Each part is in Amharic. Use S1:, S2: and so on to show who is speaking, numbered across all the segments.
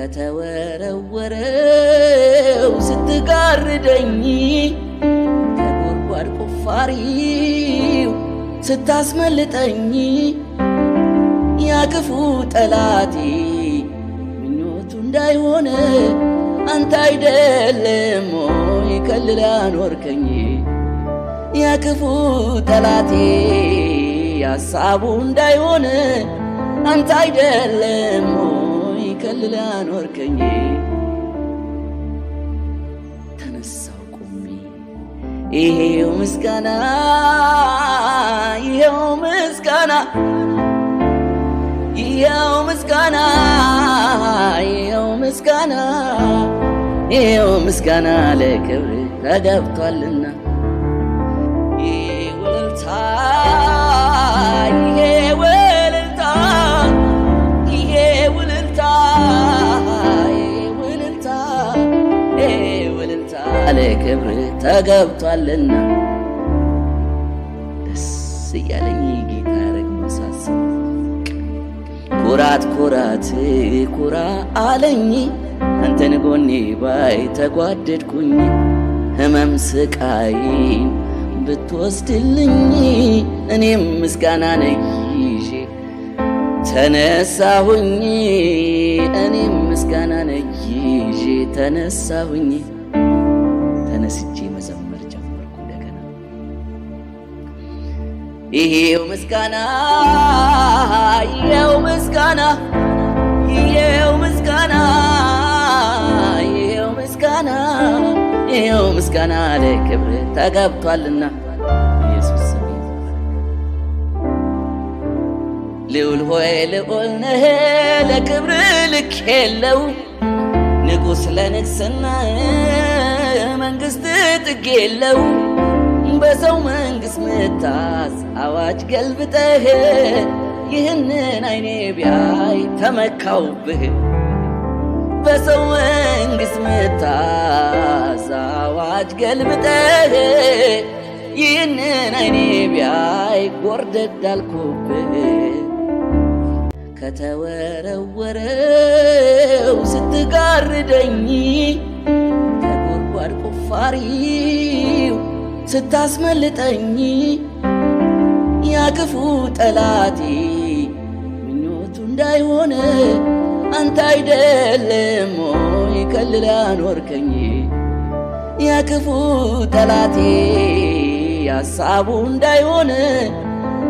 S1: ከተወረወረው ስትጋርደኝ ከጉድጓድ ቆፋሪው ስታስመልጠኝ ያክፉ ጠላቴ ምኞቱ እንዳይሆን አንተ አይደለም ወይ ከልላ ኖርከኝ ያክፉ ጠላቴ ያሳቡ እንዳይሆን አንተ አይደለም ወይ ከልላ ኖርከኝ ተነሳው ቆሜ ይሄው ምስጋና ይሄው ምስጋና ይሄው ምስጋና ይሄው ምስጋና ይሄው ምስጋና ለክብር ተገብቷልና ይወልታ ይወልታ ይወልታ ይወልታ ይወልታ ለክብር ተገብቷልና ደስ እያለኝ ጌታ ያረግሞ ሳስብ ኩራት ኩራት ኩራ አለኝ አንተን ጎኔ ባይ ተጓደድኩኝ ህመም ስቃይን ብትወስድልኝ እኔም ምስጋና ነኝ ይዤ ተነሳሁኝ እኔም ምስጋና ነኝ ይዤ ተነሳሁኝ ተነስቼ መዘመር ጀመርኩ እንደገና ይሄው ምስጋና ይሄው ምስጋና ይሄው ምስጋና ይሄው ምስጋና ይሄው ምስጋና ለክብር ተገብቷልና ኢየሱስ ስም ልዑል ሆይ ልዑል ነህ ለክብር ልክ የለው ንጉሥ ለንግሥና መንግሥት ጥግ የለው በሰው መንግሥት ምታዝ አዋጅ ገልብጠህ ይህንን አይኔ ቢያይ ተመካውብህ በሰው መንግሥት ምታዝ አዋጅ ገልብጠህ ይህንን አይኔ ቢያይ ጎርደድ አልኩብህ ከተወረወረው ስትጋርደኝ ከጉድጓድ ቆፋሪው ስታስመልጠኝ ያክፉ ጠላቴ ምኞቱ እንዳይሆን አንተ አይደለም ወይ ከልላ ኖርከኝ ያክፉ ጠላቴ ያሳቡ እንዳይሆን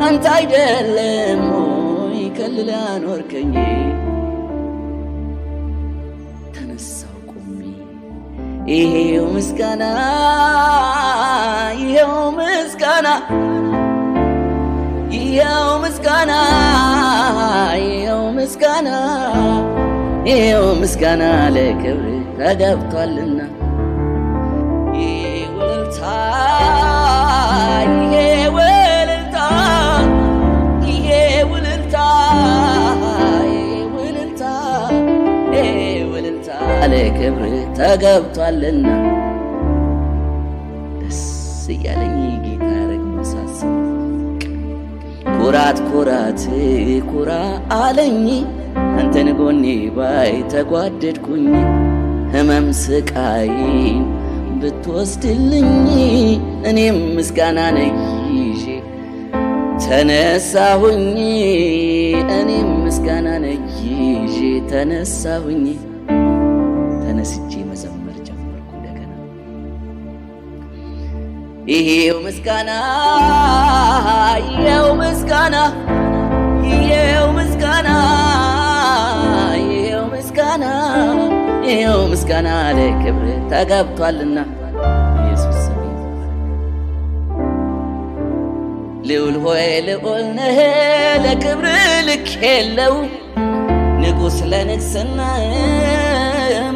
S1: አንተ አይደለም ወይ ከልላ ኖርከኝ ተነሳው ቆሜ ይሄው ምስጋና ይሄው ምስጋና ይሄው ምስጋና ይሄው ምስጋና ይሄው ምስጋና ለክብር ተገብቷልና ይወልታ ይወልታ ይወልታ ይወልታ ይወልታ ለክብር ተገብቷልና ደስ እያለኝ ጌታ ያረግሞ ሳስብ ኩራት ኩራት ኩራ አለኝ አንተን ጎኔ ባይ ተጓደድኩኝ ህመም ስቃይን ብትወስድልኝ እኔም ምስጋና ነኝ ይዤ ተነሳሁኝ እኔም ምስጋና ነኝ ይዤ ተነሳሁኝ ተነስቼ መዘመር ጀመርኩ እንደገና ይሄው ምስጋና ይሄው ምስጋና ይሄው ምስጋና ይሄው ምስጋና ይሄው ምስጋና ለክብር ተገብቷልና ኢየሱስ ስም ልዑል ሆይ ልዑል ነህ ለክብር ልክ የለው ንጉሥ ለንግሥና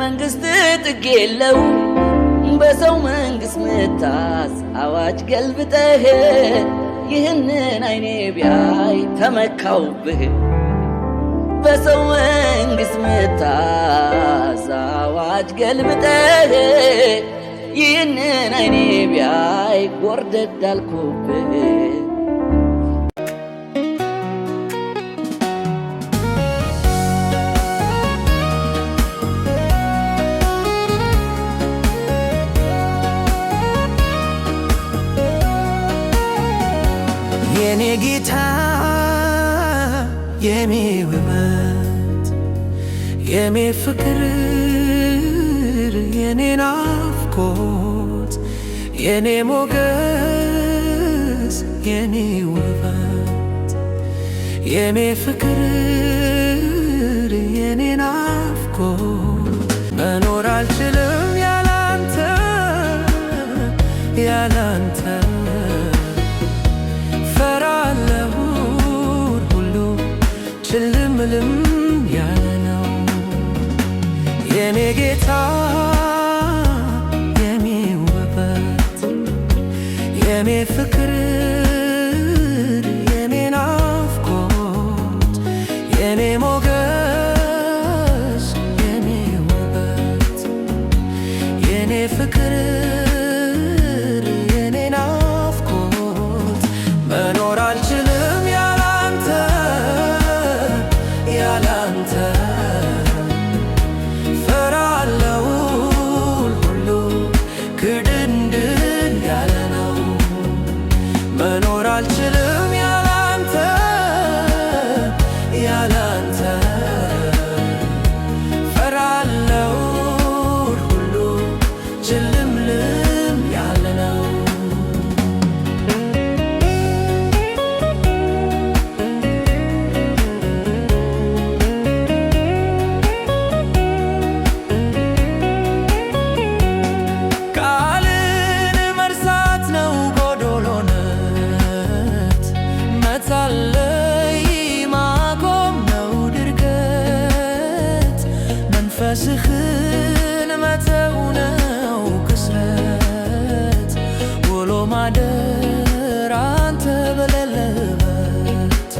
S1: መንግሥት ጥግ የለው በሰው መንግሥት ምታዝ አዋጅ ገልብጠህ ይህንን አይኔ ቢያይ ተመካውብህ በሰው መንግሥት ምታዝ አዋጅ ገልብጠህ ይህንን አይኔ ቢያይ ጎርደድ አልኩብህ
S2: ጌታ የኔ ውበት የኔ ፍቅር የኔ ናፍቆት የኔ ሞገስ የኔ ውበት የኔ ፍቅር የኔ ናፍቆት መኖር አልችልም ያላንተ ያላንተ ፈራለሁ ሁሉ ጭልምልም ያለ ነው የኔ ጌታ የኔ ውበት የኔ ፍቅር የኔ ናፍቆት የኔ ሞገስ የኔ ውበት የኔ ፍቅር የኔ ናፍቆት መኖር አልችልም ያላንተ ያላንተ ፈራለሁ ሁሉ ክድንድን ያለ ነው መኖር አልችልም ያላንተ ያላንተ ፈራለሁ ሁሉ ጭልምልም ያለ ነው ቃልን መርሳት ነው ጎዶሎነት መጸለይ ማቆም ነው ድርገት መንፈስህን መተው ነው ክስረት ውሎ ማደር አንተ በሌለበት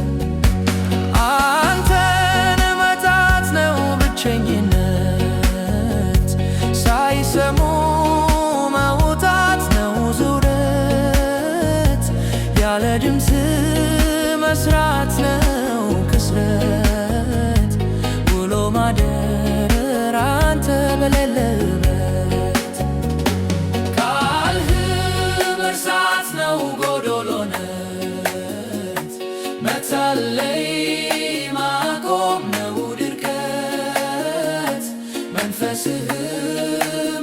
S2: አንተን መታት ነው ብቸኝነት ሳይሰሙ መውጣት ነው ዙረት ያለ ድምፅ መስራት ነው ክስረት ውሎ ማደር አንተ በሌለበት ቃልህ መርሳት ነው ጎዶሎነት መጸለይ ማቆም ነው ድርቀት መንፈስህ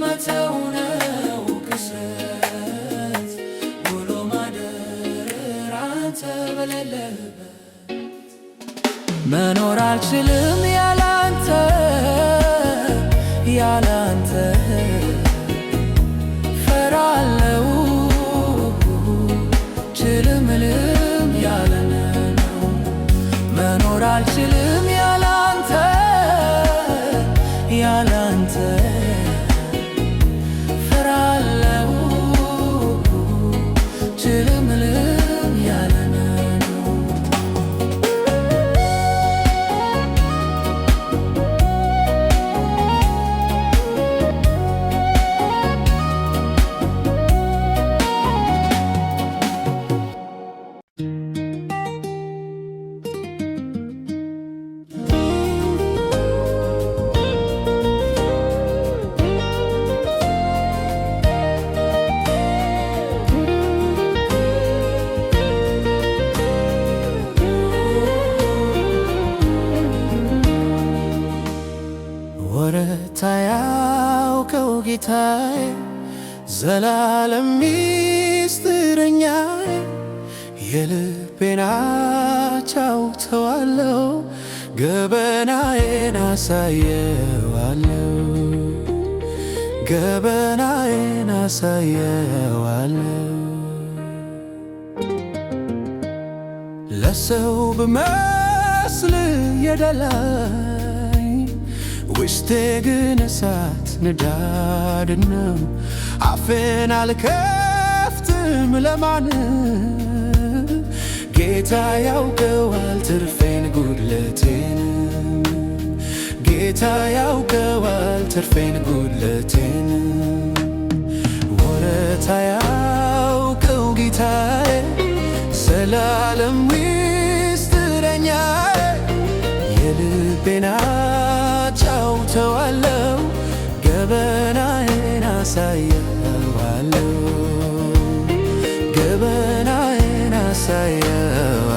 S2: መተው ነው ክስረት ውሎ ማደር አንተ በሌለበት መኖር አልችልም ያላንተ ያላንተ ፈራለሁ ጭልምልም ያለ ነው መኖር አልችልም ያላንተ ያላንተ ፈራለሁ ጭልምልም ያለ ነው ወረት አያውቀው ጌታዬ ዘላለም ሚስጥረኛዬ የልቤን አጫውተዋለሁ ገበናዬን አሳየዋለሁ ገበናዬን አሳየዋለሁ ለሰው ብመስል የደላኝ ውስጤ ግን እሳት ንዳድ ነው አፌን አልከፍትም ለማንም ጌታ ያውቀዋል ትርፌን ጉድለቴን ጌታ ያውቀዋል ትርፌን ጉድለቴን ወረት አያውቀው ጌታዬ ዘላለም ሚስጥረኛዬ የልቤን አጫውተዋለሁ ገበናዬን አሳየዋለሁ ገበናዬን አሳየዋለሁ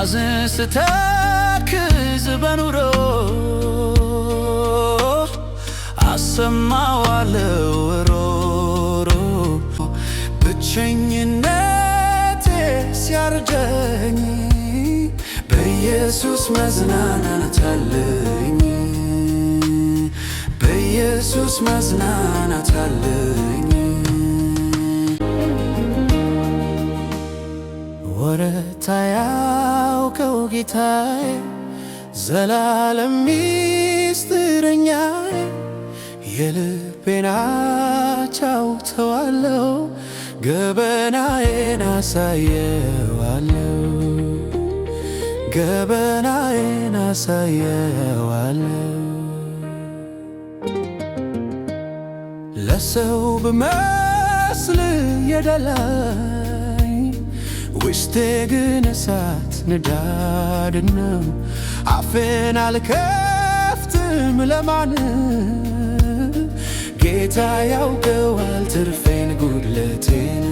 S2: ሳዝን ስተክዝ በኑሮ አሰማዋለሁ ሮሮ ብቸኝነቴ ሲያርደኝ በኢየሱስ መዝናናት አለኝ በኢየሱስ መዝናናት አለኝ ወረታ ያውቀው ጌታዬ ዘላለም ሚስጥረኛዬ የልቤን አጫውተዋለሁ ገበናዬን አሳየዋለሁ ገበናዬን አሳየዋለሁ ለሰው ብመስል የደላኝ ውስጤ ግን እሳት ንዳድ ነው አፌን አልከፍትም ለማንም ጌታ ያውቀዋል ትርፌን ጉድለቴን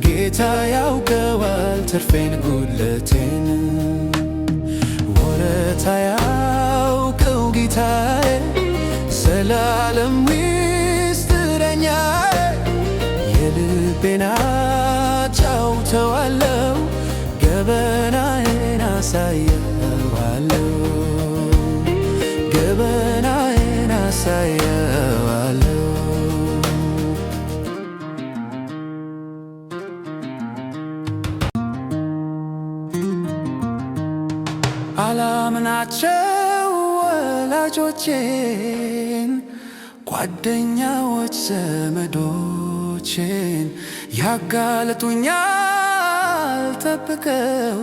S2: ጌታ ያውቀዋል ትርፌን ጉድለቴን ወረታ ያውቀው ጌታዬ ዘላለም ሚስጥረኛዬ የልቤን አጫውተዋለሁ ገበናዬን አሳየዋለሁ ገበናዬን አሳየዋለሁ አላምናቸው ወላጆቼን ጓደኛዎች ዘመዶቼን ያጋለጡኛል ጠብቀው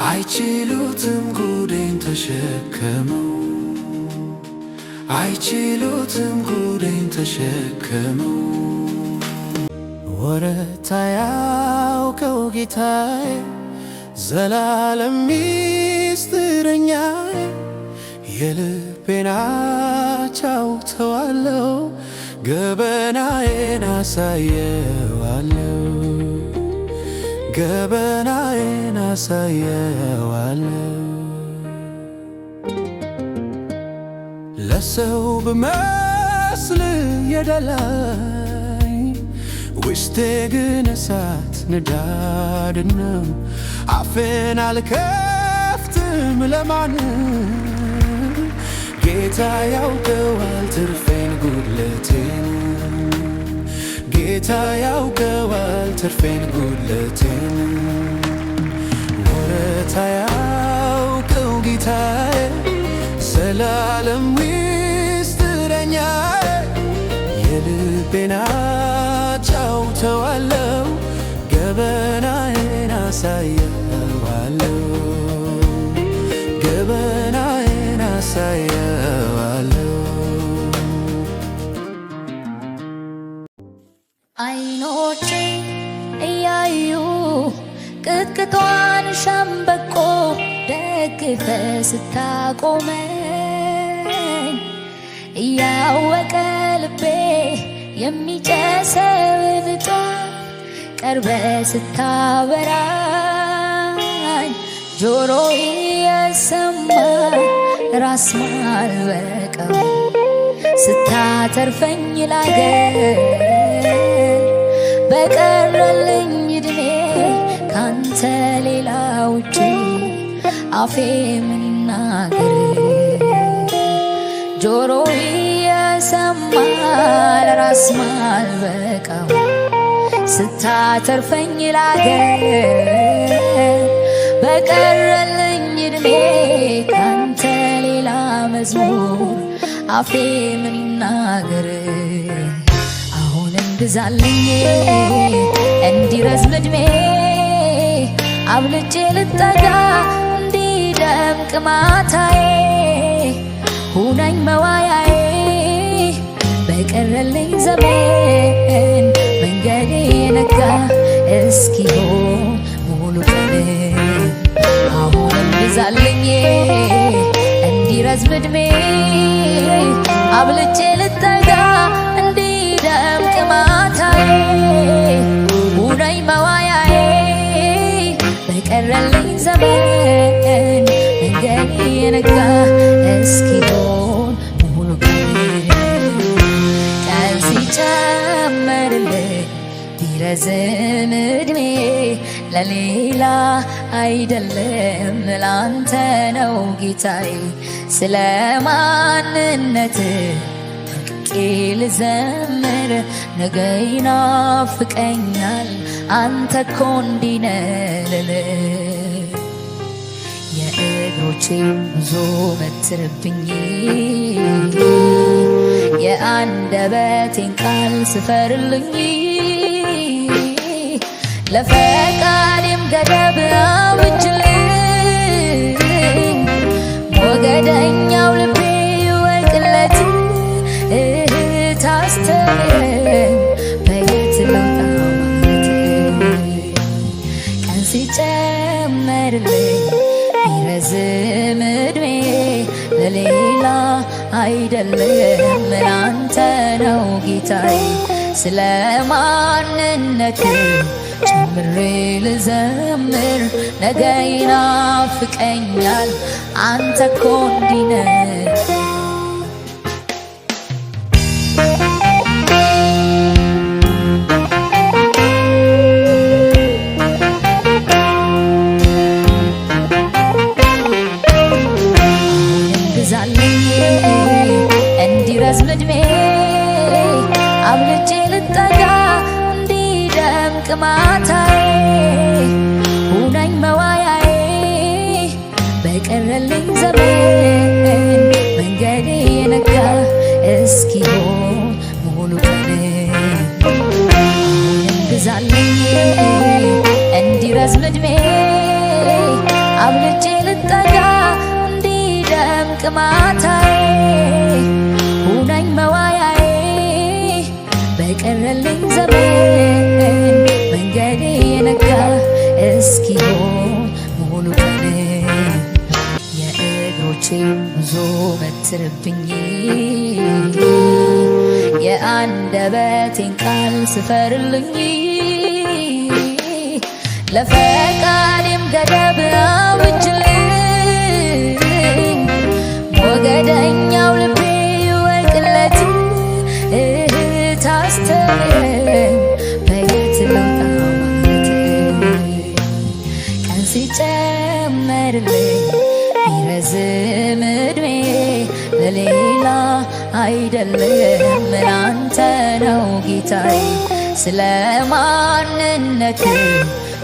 S2: አይችሉትም ጉዴን ተሸከመው አይችሉትም ጉዴን ተሸከመው ወረታ ያውቀው ጌታዬ ዘላለም ሚስጥረኛዬ የልቤን አጫውተዋለሁ ገበናዬን አሳየዋለሁ ገበናዬን አሳየዋለሁ ለሰው ብመስል የደላኝ ውስጤ ግን እሳት ንዳድ ነው አፌን አልከፍትም ለማንም ጌታ ያውቀዋል ትርፌን ጉድለቴን ጌታ ያውቀዋል ትርፌን ጉድለቴን ወረታ ያውቀው ጌታዬ ዘላለም ሚስጥረኛዬ የልቤን አጫውተዋለሁ ገበናዬን አሳየዋለሁ ገበናዬን አሳየዋለሁ
S3: አይኖቼ እያዩ ቅጥቅጧን ሸምበቆ ደግፈ ስታቆመኝ እያወቀ ልቤ የሚጨሰው ልጧ ቀርበ ስታበራኝ ጆሮ የሰማ ራስ ማልበቀው ስታተርፈኝ ላገር በቀረልኝ እድሜ ካንተ ሌላ ውጪ አፌ ምን ይናገር ጆሮ የሰማ ራስ ማልበቀው ስታተርፈኝ ላገር በቀረልኝ እድሜ ካንተ ሌላ መዝሙር አፌ ምን ይናገር አሁንም ግዛልኝ እንዲረዝም እድሜ አብልጬ ልጠጋ እንዲደምቅ ማታዬ ሁነኝ መዋያዬ በቀረልኝ ዘመን መንገዴ ነጋ እስኪሆን ሙሉ ቀን አሁንም ግዛልኝ እንዲረዝም እድሜ አብልጬ ልጠጋ እንዲደምቅ ማታዬ ሁነኝ መዋያዬ ቢረዝም ዕድሜ ለሌላ አይደለም ላንተ ነው ጌታዬ። ስለ ማንነት ልዘምር ነገ ይናፍቀኛል አንተ እኮ እንዲህ ነህ ልል የእግሮቼ ጉዞ መትርብኝ የአንደበቴን ቃል ስፈርልኝ ለፈቃዴም ገደብ አብጅልኝ ሞገደኛው ልቤ ይወቅለት ታስተምረኝ በየት ላውጣ ቀን ሲጨመርልኝ ቢረዝም ዕድሜ ለሌላ አይደለም ላንተ ነው ጌታዬ። ስለ ማንነት ጨምሬ ልዘምር ነገ ይናፍቀኛል አንተ እኮ እንዲህ ነህ። እንዲረዝም ዕድሜ አብልጬ ልጠጋ እንዲደምቅ ማታዬ ሁነኝ መዋያዬ በቀረልኝ ዘመን መንገዴ የነጋ እስኪሆን ሙሉ ቀን ግዛልኝ እንዲረዝም ዕድሜ አብልጬ ልጠጋ እንዲደምቅ ማታዬ ሁነኝ መዋያዬ በቀረልኝ ዘመን መንገዴ የነጋ እስኪሆን ሙሉ ቀን የእግሮቼ ጉዞ መትርብኝ የአንደበቴን ቃል ስፈርልኝ ለፈቃዴም ገደብ አብጅልኝ ሞገደኛው ልቤ ይወቅለት ታስተምረኝ በየት ላውጣ ቀን ሲጨመርልኝ ቢረዝም ዕድሜ ለሌላ አይደለም ላንተ ነው ጌታዬ። ስለ ማንነት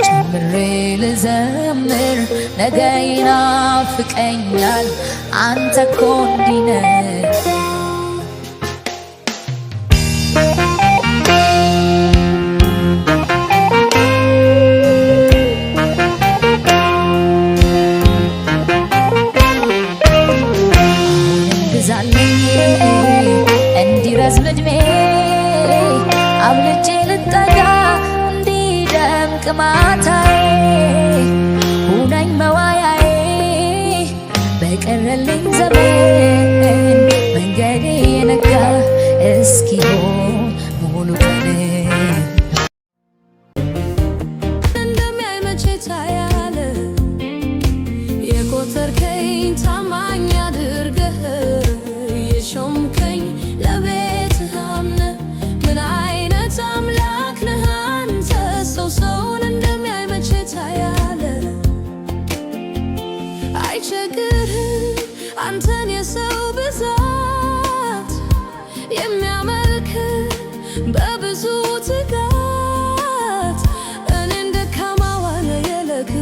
S3: ጨምሬ ልዘምር ነገ ይናፍቀኛል አንተ እኮ እንዲህ ነህ። እንዲረዝም ዕድሜ አብልጬ ልጠጋ እንዲደምቅ ማታዬ ሁነኝ መዋያዬ በቀረልኝ ዘመን መንገዴ የነጋ እስኪሆን ሙሉ ቀን እንደሚያይ መቼ ታያለ የቆጠርከኝ ታማኝ አድርገህ የሾምከኝ ለቤትህ አምነህ ምን አይነት አምላክ ነህ አንተ ሰውን እንደሚያይ መቼ ታያለ አይቸግርህም አንተን የሰው ብዛት የሚያመልክ በብዙ ትጋት እኔን ደካማ ዋለ የለጋ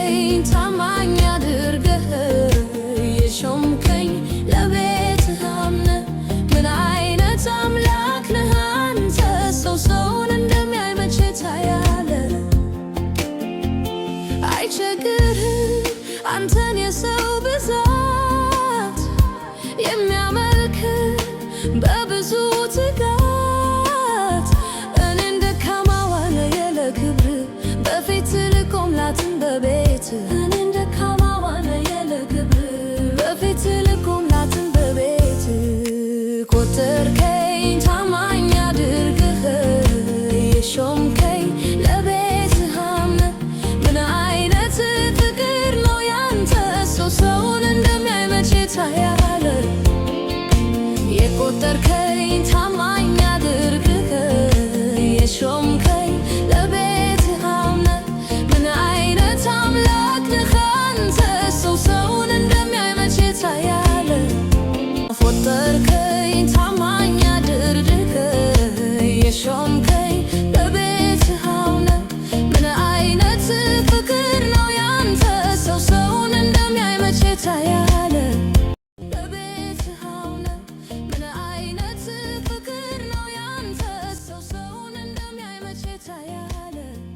S4: የምትወደኝ ታማኝ አድርገህ የሾምከኝ ለቤትህ አምነህ ምን አይነት አምላክ ነህ አንተ ሰው ሰውን እንደሚያይ መቼ ታያለህ አይቸግርህም አንተን የሰው ብዛት የሚያመ